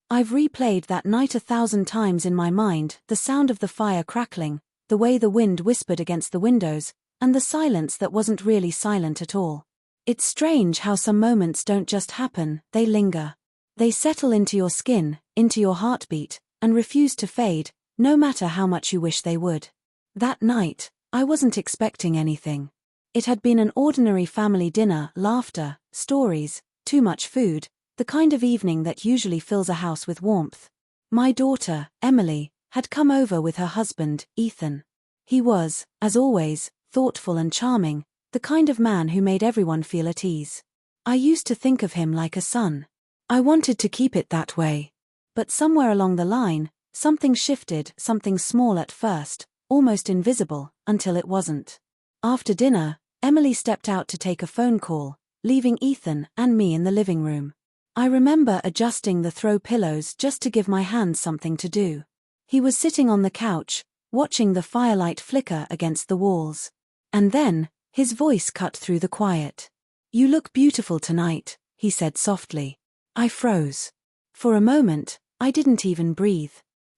I've replayed that night 1,000 times in my mind, the sound of the fire crackling, the way the wind whispered against the windows, and the silence that wasn't really silent at all. It's strange how some moments don't just happen, they linger. They settle into your skin, into your heartbeat, and refuse to fade, no matter how much you wish they would. That night, I wasn't expecting anything. It had been an ordinary family dinner, laughter, stories, too much food, the kind of evening that usually fills a house with warmth. My daughter, Emily, had come over with her husband, Ethan. He was, as always, thoughtful and charming, the kind of man who made everyone feel at ease. I used to think of him like a son. I wanted to keep it that way. But somewhere along the line, something shifted, something small at first, almost invisible, until it wasn't. After dinner, Emily stepped out to take a phone call, leaving Ethan and me in the living room. I remember adjusting the throw pillows just to give my hands something to do. He was sitting on the couch, watching the firelight flicker against the walls. And then, his voice cut through the quiet. "You look beautiful tonight," he said softly. I froze. For a moment, I didn't even breathe.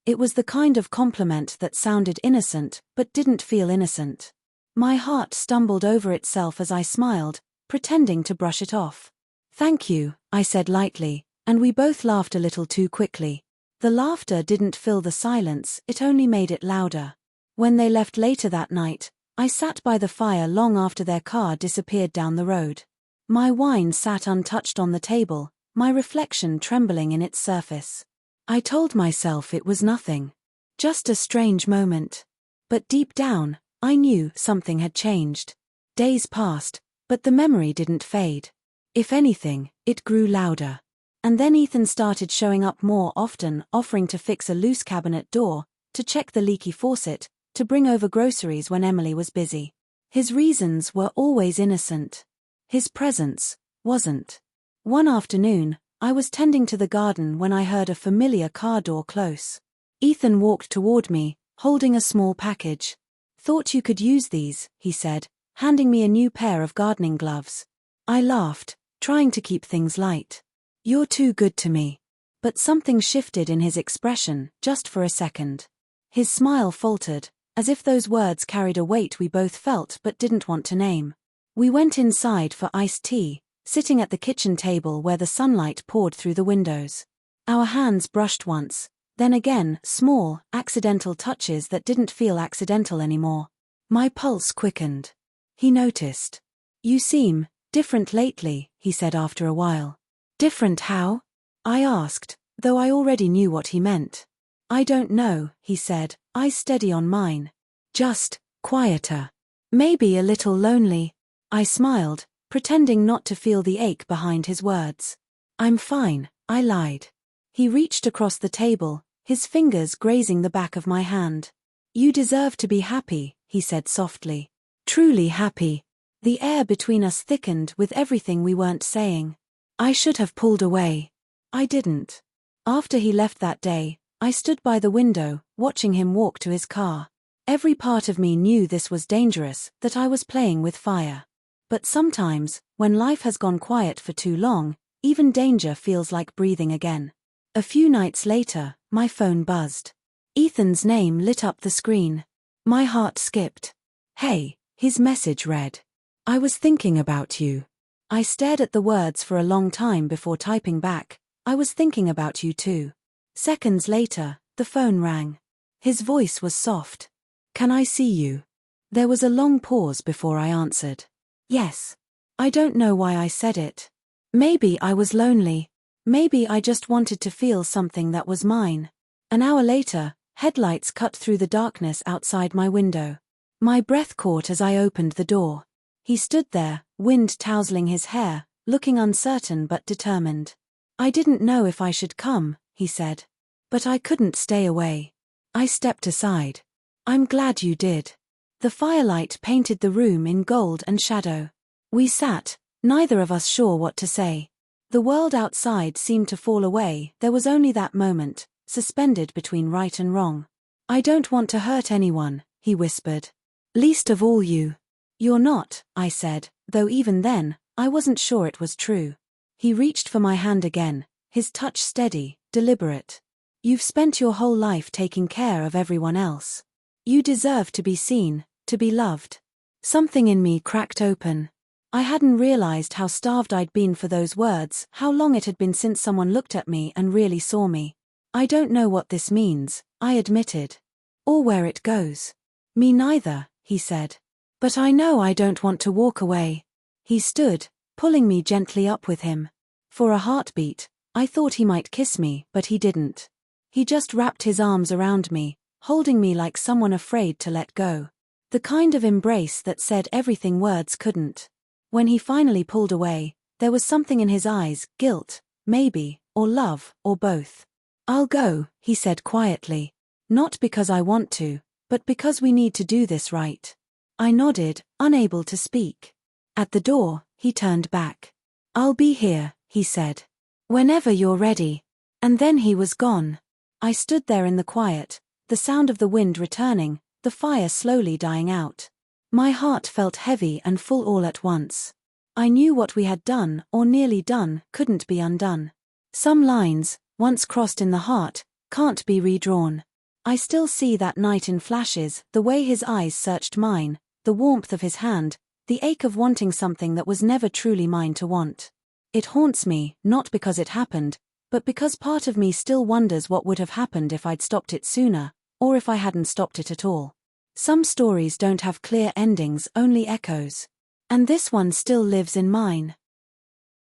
It was the kind of compliment that sounded innocent, but didn't feel innocent. My heart stumbled over itself as I smiled, pretending to brush it off. "Thank you," I said lightly, and we both laughed a little too quickly. The laughter didn't fill the silence, it only made it louder. When they left later that night, I sat by the fire long after their car disappeared down the road. My wine sat untouched on the table, my reflection trembling in its surface. I told myself it was nothing. Just a strange moment. But deep down, I knew something had changed. Days passed, but the memory didn't fade. If anything, it grew louder. And then Ethan started showing up more often, offering to fix a loose cabinet door, to check the leaky faucet, to bring over groceries when Emily was busy. His reasons were always innocent. His presence wasn't. One afternoon, I was tending to the garden when I heard a familiar car door close. Ethan walked toward me, holding a small package. "Thought you could use these," he said, handing me a new pair of gardening gloves. I laughed, trying to keep things light. "You're too good to me." But something shifted in his expression, just for a second. His smile faltered, as if those words carried a weight we both felt but didn't want to name. We went inside for iced tea, sitting at the kitchen table where the sunlight poured through the windows. Our hands brushed once, then again, small, accidental touches that didn't feel accidental anymore. My pulse quickened. He noticed. "You seem different lately," he said after a while. "Different how?" I asked, though I already knew what he meant. "I don't know," he said, eyes steady on mine. "Just quieter. Maybe a little lonely." I smiled, pretending not to feel the ache behind his words. "I'm fine," I lied. He reached across the table, his fingers grazing the back of my hand. "You deserve to be happy," he said softly. "Truly happy." The air between us thickened with everything we weren't saying. I should have pulled away. I didn't. After he left that day, I stood by the window, watching him walk to his car. Every part of me knew this was dangerous, that I was playing with fire. But sometimes, when life has gone quiet for too long, even danger feels like breathing again. A few nights later, my phone buzzed. Ethan's name lit up the screen. My heart skipped. "Hey," his message read. "I was thinking about you." I stared at the words for a long time before typing back, "I was thinking about you too." Seconds later, the phone rang. His voice was soft. "Can I see you?" There was a long pause before I answered. "Yes." I don't know why I said it. Maybe I was lonely. Maybe I just wanted to feel something that was mine. An hour later, headlights cut through the darkness outside my window. My breath caught as I opened the door. He stood there, wind tousling his hair, looking uncertain but determined. "I didn't know if I should come," he said. "But I couldn't stay away." I stepped aside. "I'm glad you did." The firelight painted the room in gold and shadow. We sat, neither of us sure what to say. The world outside seemed to fall away, there was only that moment, suspended between right and wrong. "I don't want to hurt anyone," he whispered. "Least of all you." "You're not," I said, though even then, I wasn't sure it was true. He reached for my hand again, his touch steady, deliberate. You've spent your whole life taking care of everyone else. You deserve to be seen, to be loved. Something in me cracked open. I hadn't realized how starved I'd been for those words, how long it had been since someone looked at me and really saw me. I don't know what this means, I admitted. Or where it goes. Me neither, he said. But I know I don't want to walk away. He stood, pulling me gently up with him. For a heartbeat, I thought he might kiss me, but he didn't. He just wrapped his arms around me, holding me like someone afraid to let go. The kind of embrace that said everything words couldn't. When he finally pulled away, there was something in his eyes, guilt, maybe, or love, or both. I'll go, he said quietly. Not because I want to, but because we need to do this right. I nodded, unable to speak. At the door, he turned back. I'll be here, he said. Whenever you're ready. And then he was gone. I stood there in the quiet, the sound of the wind returning, the fire slowly dying out. My heart felt heavy and full all at once. I knew what we had done, or nearly done, couldn't be undone. Some lines, once crossed in the heart, can't be redrawn. I still see that night in flashes, the way his eyes searched mine, the warmth of his hand, the ache of wanting something that was never truly mine to want. It haunts me, not because it happened, but because part of me still wonders what would have happened if I'd stopped it sooner, or if I hadn't stopped it at all. Some stories don't have clear endings, only echoes. And this one still lives in mine.